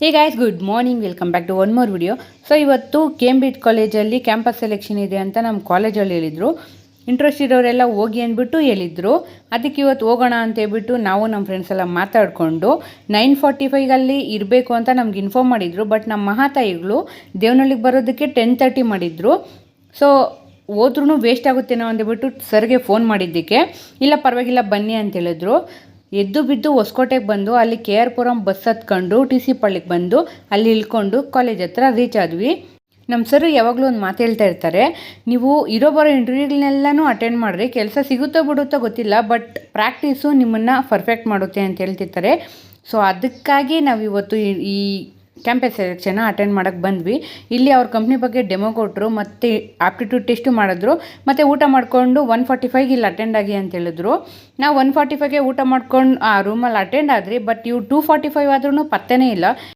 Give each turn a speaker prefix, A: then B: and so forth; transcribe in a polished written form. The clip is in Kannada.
A: Hey guys, good morning, welcome back to one more video. So ಇವತ್ತು ಕೇಂಬ್ರಿಡ್ಜ್ ಕಾಲೇಜಲ್ಲಿ ಕ್ಯಾಂಪಸ್ ಸೆಲೆಕ್ಷನ್ ಇದೆ ಅಂತ ನಮ್ಮ ಕಾಲೇಜಲ್ಲಿ ಹೇಳಿದರು. ಇಂಟ್ರೆಸ್ಟ್ ಇರೋರೆಲ್ಲ ಹೋಗಿ ಅಂದ್ಬಿಟ್ಟು ಹೇಳಿದರು. ಅದಕ್ಕೆ ಇವತ್ತು ಹೋಗೋಣ ಅಂತ ಹೇಳ್ಬಿಟ್ಟು ನಾವು ನಮ್ಮ ಫ್ರೆಂಡ್ಸ್ ಎಲ್ಲ ಮಾತಾಡಿಕೊಂಡು 9:45 ಇರಬೇಕು ಅಂತ ನಮ್ಗೆ ಇನ್ಫಾರ್ಮ್ ಮಾಡಿದರು. ಬಟ್ ನಮ್ಮ ಮಹಾತಾಯಿಗಳು ದೇವನಹಳ್ಳಿಗೆ ಬರೋದಕ್ಕೆ 10:30 ಮಾಡಿದರು. ಸೊ ಹೋದ್ರೂ ವೇಸ್ಟ್ ಆಗುತ್ತೇನೋ ಅಂದ್ಬಿಟ್ಟು ಸರ್ಗೆ ಫೋನ್ ಮಾಡಿದ್ದಕ್ಕೆ ಇಲ್ಲ ಪರವಾಗಿಲ್ಲ ಬನ್ನಿ ಅಂತ ಹೇಳಿದ್ರು. ಎದ್ದು ಬಿದ್ದು ಹೊಸಕೋಟೆಗೆ ಬಂದು ಅಲ್ಲಿ ಕೆ ಆರ್ ಪುರಂ ಬಸ್ ಹತ್ಕೊಂಡು ಟಿ ಸಿ ಪಳ್ಳಿಗೆ ಬಂದು ಅಲ್ಲಿ ಇಳ್ಕೊಂಡು ಕಾಲೇಜ್ ಹತ್ರ ರೀಚ್ ಆದ್ವಿ. ನಮ್ಮ ಸರ್ ಯಾವಾಗಲೂ ಒಂದು ಮಾತು ಹೇಳ್ತಾ ಇರ್ತಾರೆ, ನೀವು ಬರೋ ಇಂಟರ್ವ್ಯೂಗಳನ್ನೆಲ್ಲನೂ ಅಟೆಂಡ್ ಮಾಡಿರಿ, ಕೆಲಸ ಸಿಗುತ್ತೋ ಬಿಡುತ್ತೋ ಗೊತ್ತಿಲ್ಲ, ಬಟ್ ಪ್ರಾಕ್ಟೀಸು ನಿಮ್ಮನ್ನು ಪರ್ಫೆಕ್ಟ್ ಮಾಡುತ್ತೆ ಅಂತ ಹೇಳ್ತಿರ್ತಾರೆ. ಸೊ ಅದಕ್ಕಾಗಿ ನಾವು ಇವತ್ತು ಈ ಕ್ಯಾಂಪಸ್ ಸೆಲೆಕ್ಷನ್ನ ಅಟೆಂಡ್ ಮಾಡೋಕ್ಕೆ ಬಂದ್ವಿ. ಇಲ್ಲಿ ಅವ್ರ ಕಂಪ್ನಿ ಬಗ್ಗೆ ಡೆಮೋ ಕೊಟ್ಟರು, ಮತ್ತು ಆಪ್ಟಿಟ್ಯೂಡ್ ಟೆಸ್ಟು ಮಾಡಿದ್ರು, ಮತ್ತು ಊಟ ಮಾಡಿಕೊಂಡು 1:45 ಇಲ್ಲಿ ಅಟೆಂಡ್ ಆಗಿ ಅಂತ ಹೇಳಿದ್ರು. ನಾವು 1:45ಗೆ ಊಟ ಮಾಡ್ಕೊಂಡು ಆ ರೂಮಲ್ಲಿ ಅಟೆಂಡ್ ಆದ್ರಿ. ಬಟ್ ಇವು 2:45 ಆದ್ರೂ ಪತ್ತನೇ ಇಲ್ಲ.